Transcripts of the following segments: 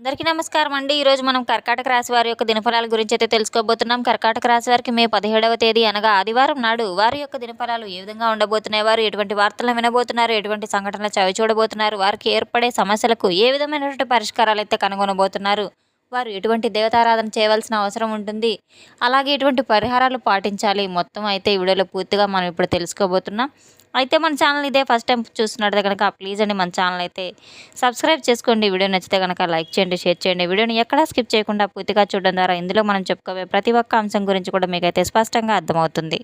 అందరికీ నమస్కారం అండి. ఈరోజు మనం కర్కాటక రాశి వారి యొక్క దినఫలాల గురించి అయితే తెలుసుకోబోతున్నాం. కర్కాటక రాశి వారికి మే 17వ తేదీ అనగా ఆదివారం నాడు వారి యొక్క దినఫలాలు ఏ విధంగా ఉండబోతున్నాయి, వారు ఎటువంటి వార్తలను వినబోతున్నారు, ఎటువంటి సంఘటనలు చవి చూడబోతున్నారు, వారికి ఏర్పడే సమస్యలకు ఏ విధమైనటువంటి పరిష్కారాలు అయితే కనుగొనబోతున్నారు, వారు ఎటువంటి దేవతారాధన చేయవలసిన అవసరం ఉంటుంది, అలాగే ఎటువంటి పరిహారాలు పాటించాలి, మొత్తం అయితే ఈ వీడియోలో పూర్తిగా మనం ఇప్పుడు తెలుసుకోబోతున్నాం. అయితే మన ఛానల్ ఇదే ఫస్ట్ టైం చూస్తున్నట్టు కనుక ప్లీజ్ అండి మన ఛానల్ అయితే సబ్స్క్రైబ్ చేసుకోండి. వీడియో నచ్చితే కనుక లైక్ చేయండి, షేర్ చేయండి. వీడియోని ఎక్కడా స్కిప్ చేయకుండా పూర్తిగా చూడడం ద్వారా ఇందులో మనం చెప్పుకోవే ప్రతి ఒక్క అంశం గురించి కూడా మీకైతే స్పష్టంగా అర్థమవుతుంది.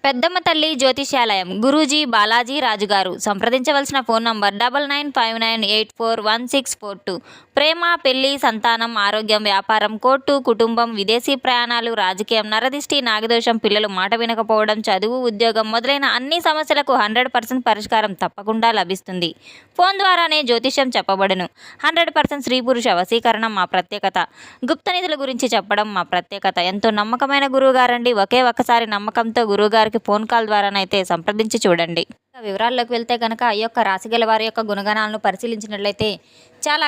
పెద్దమ్మ తల్లి జ్యోతిష్యాలయం గురూజీ బాలాజీ రాజు గారు. సంప్రదించవలసిన ఫోన్ నంబర్ 9959841642. ప్రేమ, పెళ్లి, సంతానం, ఆరోగ్యం, వ్యాపారం, కోర్టు, కుటుంబం, విదేశీ ప్రయాణాలు, రాజకీయం, నరదిష్టి, నాగదోషం, పిల్లలు మాట వినకపోవడం, చదువు, ఉద్యోగం మొదలైన అన్ని సమస్యలకు 100% పరిష్కారం తప్పకుండా లభిస్తుంది. ఫోన్ ద్వారానే జ్యోతిష్యం చెప్పబడును. 100% స్త్రీ పురుష వశీకరణ మా ప్రత్యేకత. గుప్త నిధుల గురించి చెప్పడం మా ప్రత్యేకత. ఎంతో నమ్మకమైన గురువు గారండి. ఒకే ఒక్కసారి నమ్మకంతో గురువుగారికి ఫోన్ కాల్ ద్వారానైతే సంప్రదించి చూడండి. వివరాల్లోకి వెళ్తే కనుక ఈ యొక్క రాశి గల వారి యొక్క గుణగణాలను పరిశీలించినట్లయితే చాలా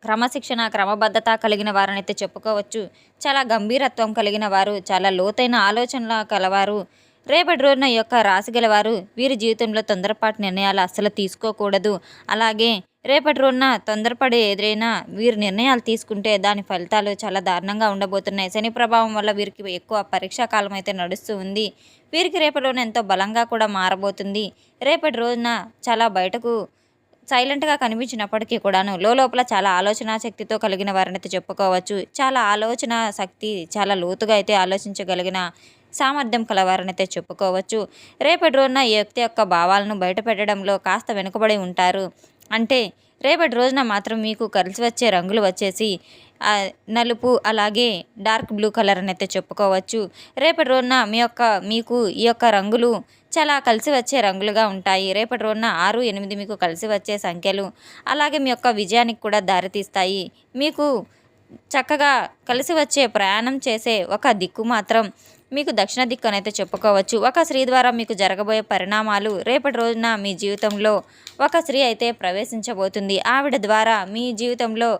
క్రమశిక్షణ, క్రమబద్ధత కలిగిన వారనైతే చెప్పుకోవచ్చు. చాలా గంభీరత్వం కలిగిన వారు, చాలా లోతైన ఆలోచనల కలవారు. రేపటి రోజున ఈ యొక్క రాశి గలవారు వీరి జీవితంలో తొందరపాటు నిర్ణయాలు అస్సలు తీసుకోకూడదు. అలాగే రేపటి రోజున తొందరపడి ఎదురైనా వీరు నిర్ణయాలు తీసుకుంటే దాని ఫలితాలు చాలా దారుణంగా ఉండబోతున్నాయి. శని ప్రభావం వల్ల వీరికి ఎక్కువ పరీక్షా కాలం అయితే నడుస్తూ ఉంది. వీరికి రేపటి రోజున ఎంతో బలంగా కూడా మారబోతుంది. రేపటి రోజున చాలా బయటకు సైలెంట్గా కనిపించినప్పటికీ కూడాను లోపల చాలా ఆలోచన శక్తితో కలిగిన వారినైతే చెప్పుకోవచ్చు. చాలా ఆలోచన శక్తి, చాలా లోతుగా అయితే ఆలోచించగలిగిన సామర్థ్యం కలవారనైతే చెప్పుకోవచ్చు. రేపటి రోజున ఈ వ్యక్తి యొక్క భావాలను బయట పెట్టడంలో కాస్త వెనుకబడి ఉంటారు. అంటే రేపటి రోజున మాత్రం మీకు కలిసి వచ్చే రంగులు వచ్చేసి నలుపు, అలాగే డార్క్ బ్లూ కలర్ అని అయితే చెప్పుకోవచ్చు. రేపటి రోజున మీకు ఈ యొక్క రంగులు చాలా కలిసి వచ్చే రంగులుగా ఉంటాయి. రేపటి రోజున 6, 8 మీకు కలిసి వచ్చే సంఖ్యలు. అలాగే మీ యొక్క విజయానికి కూడా దారితీస్తాయి. మీకు చక్కగా కలిసి వచ్చే ప్రయాణం చేసే ఒక దిక్కు మాత్రం మీకు దక్షిణ దిక్కు అనైతే చెప్పుకోవచ్చు. ఒక స్త్రీ ద్వారా మీకు జరగబోయే పరిణామాలు, రేపటి రోజున మీ జీవితంలో ఒక స్త్రీ అయితే ప్రవేశించబోతుంది. ఆవిడ ద్వారా మీ జీవితంలో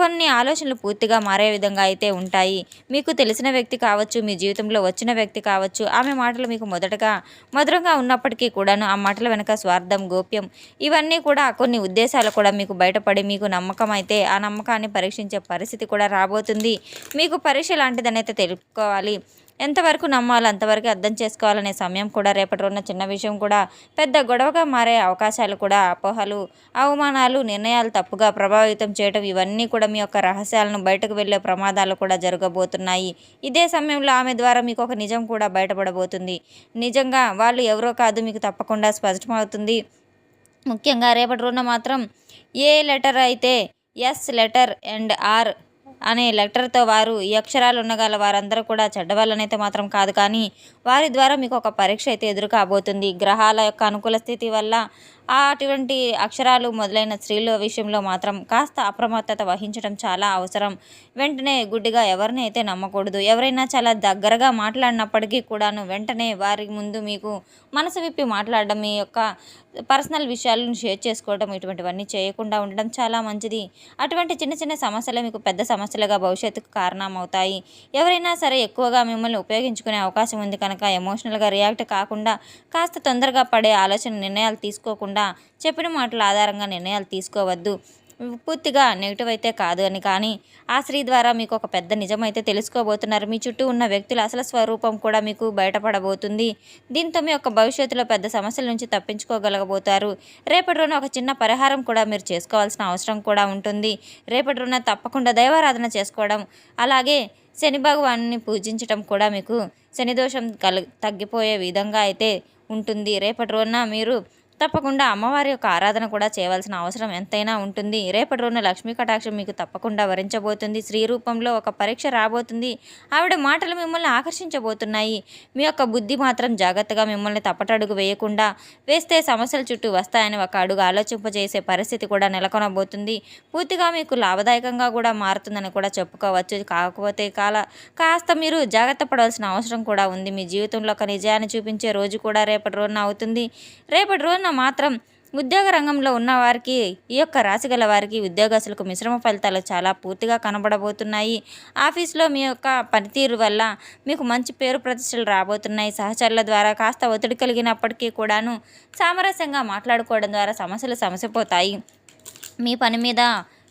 కొన్ని ఆలోచనలు పూర్తిగా మారే విధంగా అయితే ఉంటాయి. మీకు తెలిసిన వ్యక్తి కావచ్చు, మీ జీవితంలో వచ్చిన వ్యక్తి కావచ్చు. ఆమె మాటలు మీకు మొదటగా మధురంగా ఉన్నప్పటికీ కూడాను ఆ మాటల వెనుక స్వార్థం, గోప్యం, ఇవన్నీ కూడా కొన్ని ఉద్దేశాలు కూడా మీకు బయటపడి మీకు నమ్మకం అయితే ఆ నమ్మకాన్ని పరీక్షించే పరిస్థితి కూడా రాబోతుంది. మీకు పరీక్ష లాంటిదనైతే తెలుసుకోవాలి. ఎంతవరకు నమ్మాలో అంతవరకు అర్థం చేసుకోవాలనే సమయం కూడా రేపటి రోజున చిన్న విషయం కూడా పెద్ద గొడవగా మారే అవకాశాలు కూడా, అపోహలు, అవమానాలు, నిర్ణయాలు తప్పుగా ప్రభావితం చేయడం, ఇవన్నీ కూడా మీ యొక్క రహస్యాలను బయటకు వెళ్ళే ప్రమాదాలు కూడా జరగబోతున్నాయి. ఇదే సమయంలో ఆమె ద్వారా మీకు ఒక నిజం కూడా బయటపడబోతుంది. నిజంగా వాళ్ళు ఎవరో కాదు మీకు తప్పకుండా స్పష్టమవుతుంది. ముఖ్యంగా రేపటి రోజున మాత్రం ఏ లెటర్ అయితే ఎస్ లెటర్ అండ్ ఆర్ అనే లెటర్తో వారు ఈ అక్షరాలు ఉండగల వారందరూ కూడా చెడ్డవాళ్ళనైతే మాత్రం కాదు, కానీ వారి ద్వారా మీకు ఒక పరీక్ష అయితే ఎదురు కాబోతుంది. గ్రహాల యొక్క అనుకూల స్థితి వల్ల అటువంటి అక్షరాలు మొదలైన స్త్రీల విషయంలో మాత్రం కాస్త అప్రమత్తత వహించడం చాలా అవసరం. వెంటనే గుడ్డిగా ఎవరిని అయితే నమ్మకూడదు. ఎవరైనా చాలా దగ్గరగా మాట్లాడినప్పటికీ కూడాను వెంటనే వారి ముందు మీకు మనసు విప్పి మాట్లాడడం, మీ యొక్క పర్సనల్ విషయాలను షేర్ చేసుకోవడం, ఇటువంటివన్నీ చేయకుండా ఉండడం చాలా మంచిది. అటువంటి చిన్న చిన్న సమస్యలే మీకు పెద్ద సమస్యలుగా భవిష్యత్తుకు కారణమవుతాయి. ఎవరైనా సరే ఎక్కువగా మిమ్మల్ని ఉపయోగించుకునే అవకాశం ఉంది కనుక ఎమోషనల్గా రియాక్ట్ కాకుండా, కాస్త తొందరగా పడే ఆలోచన నిర్ణయాలు తీసుకోకుండా, చెప్పిన మాటల ఆధారంగా నిర్ణయాలు తీసుకోవద్దు. పూర్తిగా నెగిటివ్ అయితే కాదు అని, కానీ ఆ స్త్రీ ద్వారా మీకు ఒక పెద్ద నిజమైతే తెలుసుకోబోతున్నారు. మీ చుట్టూ ఉన్న వ్యక్తుల అసలు స్వరూపం కూడా మీకు బయటపడబోతుంది. దీంతో మీ యొక్క భవిష్యత్తులో పెద్ద సమస్యల నుంచి తప్పించుకోగలగబోతారు. రేపటి రోజున ఒక చిన్న పరిహారం కూడా మీరు చేసుకోవాల్సిన అవసరం కూడా ఉంటుంది. రేపటి రోజున తప్పకుండా దైవారాధన చేసుకోవడం, అలాగే శని భగవాన్ని పూజించడం కూడా మీకు శని దోషం తగ్గిపోయే విధంగా అయితే ఉంటుంది. రేపటి రోజున మీరు తప్పకుండా అమ్మవారి యొక్క ఆరాధన కూడా చేయవలసిన అవసరం ఎంతైనా ఉంటుంది. రేపటి రోజున లక్ష్మీ కటాక్షం మీకు తప్పకుండా వరించబోతుంది. స్త్రీ రూపంలో ఒక పరీక్ష రాబోతుంది. ఆవిడ మాటలు మిమ్మల్ని ఆకర్షించబోతున్నాయి. మీ యొక్క బుద్ధి మాత్రం జాగ్రత్తగా మిమ్మల్ని తప్పటడుగు వేయకుండా వేస్తే సమస్యల చుట్టూ వస్తాయని ఒక అడుగు ఆలోచింపజేసే పరిస్థితి కూడా నెలకొనబోతుంది. పూర్తిగా మీకు లాభదాయకంగా కూడా మారుతుందని కూడా చెప్పుకోవచ్చు. కాకపోతే కాస్త మీరు జాగ్రత్త పడవలసిన అవసరం కూడా ఉంది. మీ జీవితంలో ఒక నిజాన్ని చూపించే రోజు కూడా రేపటి రోజున అవుతుంది. రేపటి రోజున మాత్రం ఉద్యోగ రంగంలో ఉన్నవారికి ఈ యొక్క రాశి గల వారికి ఉద్యోగస్తులకు మిశ్రమ ఫలితాలు చాలా పూర్తిగా కనబడబోతున్నాయి. ఆఫీస్లో మీ యొక్క పనితీరు వల్ల మీకు మంచి పేరు ప్రతిష్టలు రాబోతున్నాయి. సహచరుల ద్వారా కాస్త ఒత్తిడి కలిగినప్పటికీ కూడాను సామరస్యంగా మాట్లాడుకోవడం ద్వారా సమస్యలు సమసిపోతాయి. మీ పని మీద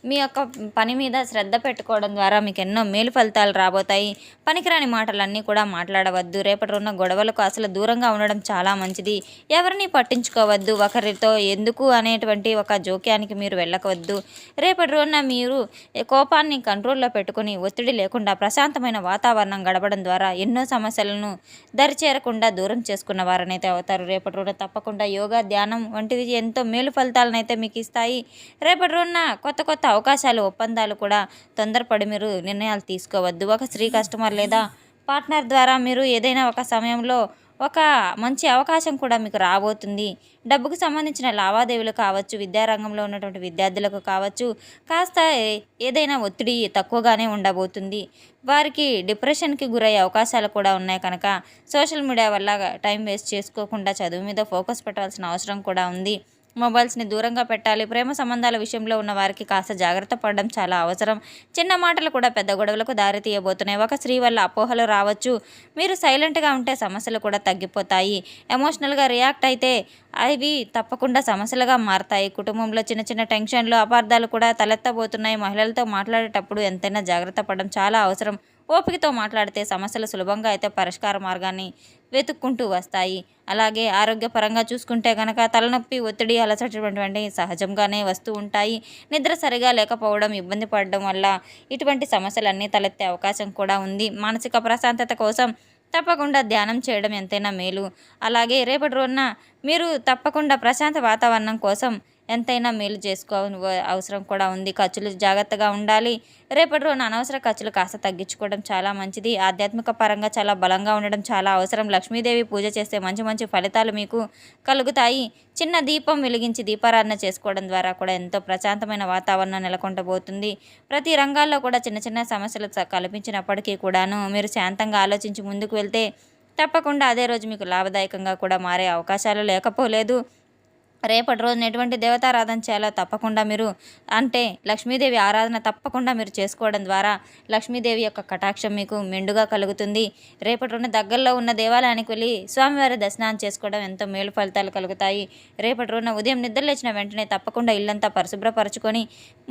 మీ యొక్క పని మీద శ్రద్ధ పెట్టుకోవడం ద్వారా మీకు ఎన్నో మేలు ఫలితాలు రాబోతాయి. పనికిరాని మాటలన్నీ కూడా మాట్లాడవద్దు. రేపటి రోజున గొడవలకు అసలు దూరంగా ఉండడం చాలా మంచిది. ఎవరిని పట్టించుకోవద్దు. ఒకరితో ఎందుకు అనేటువంటి ఒక జోక్యానికి మీరు వెళ్ళకవద్దు. రేపటి రోజున మీరు కోపాన్ని కంట్రోల్లో పెట్టుకొని ఒత్తిడి లేకుండా ప్రశాంతమైన వాతావరణం గడపడం ద్వారా ఎన్నో సమస్యలను దరిచేరకుండా దూరం చేసుకున్న వారనైతే అవుతారు. రేపటి రోజున తప్పకుండా యోగా, ధ్యానం వంటివి ఎంతో మేలు ఫలితాలను అయితే మీకు ఇస్తాయి. రేపటి రోజున కొత్త కొత్త అవకాశాలు, ఒప్పందాలు కూడా తొందరపడి మీరు నిర్ణయాలు తీసుకోవద్దు. ఒక స్త్రీ కస్టమర్ లేదా పార్ట్నర్ ద్వారా మీరు ఏదైనా ఒక సమయంలో ఒక మంచి అవకాశం కూడా మీకు రాబోతుంది. డబ్బుకు సంబంధించిన లావాదేవీలు కావచ్చు, విద్యారంగంలో ఉన్నటువంటి విద్యార్థులకు కావచ్చు, కాస్త ఏదైనా ఒత్తిడి తక్కువగానే ఉండబోతుంది. వారికి డిప్రెషన్కి గురయ్యే అవకాశాలు కూడా ఉన్నాయి కనుక సోషల్ మీడియా వల్ల టైం వేస్ట్ చేసుకోకుండా చదువు మీద ఫోకస్ పెట్టాల్సిన అవసరం కూడా ఉంది. మొబైల్స్ని దూరంగా పెట్టాలి. ప్రేమ సంబంధాల విషయంలో ఉన్న వారికి కాస్త జాగ్రత్త పడడం చాలా అవసరం. చిన్న మాటలు కూడా పెద్ద గొడవలకు దారి తీయబోతున్నాయి. ఒక స్త్రీ వల్ల అపోహలు రావచ్చు. మీరు సైలెంట్గా ఉంటే సమస్యలు కూడా తగ్గిపోతాయి. ఎమోషనల్గా రియాక్ట్ అయితే అవి తప్పకుండా సమస్యలుగా మారతాయి. కుటుంబంలో చిన్న చిన్న టెన్షన్లు, అపార్థాలు కూడా తలెత్తబోతున్నాయి. మహిళలతో మాట్లాడేటప్పుడు ఎంతైనా జాగ్రత్త పడడం చాలా అవసరం. ఓపికతో మాట్లాడితే సమస్యలు సులభంగా అయితే పరిష్కార మార్గాన్ని వెతుక్కుంటూ వస్తాయి. అలాగే ఆరోగ్యపరంగా చూసుకుంటే కనుక తలనొప్పి, ఒత్తిడి, అలసటటువంటి సహజంగానే వస్తూ ఉంటాయి. నిద్ర సరిగా లేకపోవడం, ఇబ్బంది పడడం వల్ల ఇటువంటి సమస్యలన్నీ తలెత్తే అవకాశం కూడా ఉంది. మానసిక ప్రశాంతత కోసం తప్పకుండా ధ్యానం చేయడం ఎంతైనా మేలు. అలాగే రేపటి రోజున మీరు తప్పకుండా ప్రశాంత వాతావరణం కోసం ఎంతైనా మేలు అవసరం కూడా ఉంది. ఖర్చులు జాగ్రత్తగా ఉండాలి. రేపటి రోజున అనవసర ఖర్చులు కాస్త తగ్గించుకోవడం చాలా మంచిది. ఆధ్యాత్మిక పరంగా చాలా బలంగా ఉండడం చాలా అవసరం. లక్ష్మీదేవి పూజ చేస్తే మంచి మంచి ఫలితాలు మీకు కలుగుతాయి. చిన్న దీపం వెలిగించి దీపారాధన చేసుకోవడం ద్వారా కూడా ఎంతో ప్రశాంతమైన వాతావరణం నెలకొంటబోతుంది. ప్రతి రంగాల్లో కూడా చిన్న చిన్న సమస్యలు కల్పించినప్పటికీ కూడాను మీరు శాంతంగా ఆలోచించి ముందుకు వెళ్తే తప్పకుండా అదే రోజు మీకు లాభదాయకంగా కూడా మారే అవకాశాలు లేకపోలేదు. రేపటి రోజున ఎటువంటి దేవతారాధన చేయాలో తప్పకుండా మీరు లక్ష్మీదేవి ఆరాధన తప్పకుండా మీరు చేసుకోవడం ద్వారా లక్ష్మీదేవి యొక్క కటాక్షం మీకు మెండుగా కలుగుతుంది. రేపటి రోజున దగ్గరలో ఉన్న దేవాలయానికి వెళ్ళి స్వామివారి దర్శనాన్ని చేసుకోవడం ఎంతో మేలు ఫలితాలు కలుగుతాయి. రేపటి రోజున ఉదయం నిద్రలేచిన వెంటనే తప్పకుండా ఇల్లంతా పరిశుభ్రపరచుకొని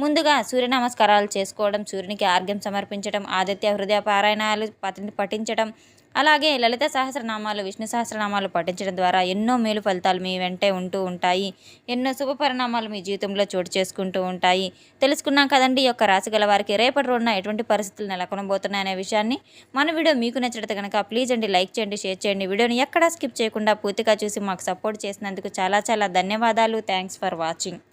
ముందుగా సూర్య నమస్కారాలు చేసుకోవడం, సూర్యునికి ఆర్ఘ్యం సమర్పించడం, ఆదిత్య హృదయ పారాయణాలు పఠించడం, అలాగే లలిత సహస్రనామాలు, విష్ణు సహస్రనామాలు పఠించడం ద్వారా ఎన్నో మేలు ఫలితాలు మీ వెంటే ఉంటూ ఉంటాయి. ఎన్నో శుభ పరిణామాలు మీ జీవితంలో చోటు చేసుకుంటూ ఉంటాయి. తెలుసుకున్నాం కదండి ఈ యొక్క రాశి గల వారికి రేపటి రోజున ఎటువంటి పరిస్థితులు నెలకొనబోతున్నాయనే విషయాన్ని. మన వీడియో మీకు నచ్చినట్లయితే కనుక ప్లీజ్ అండి లైక్ చేయండి, షేర్ చేయండి. వీడియోని ఎక్కడా స్కిప్ చేయకుండా పూర్తిగా చూసి మాకు సపోర్ట్ చేసినందుకు చాలా చాలా ధన్యవాదాలు. Thanks for watching.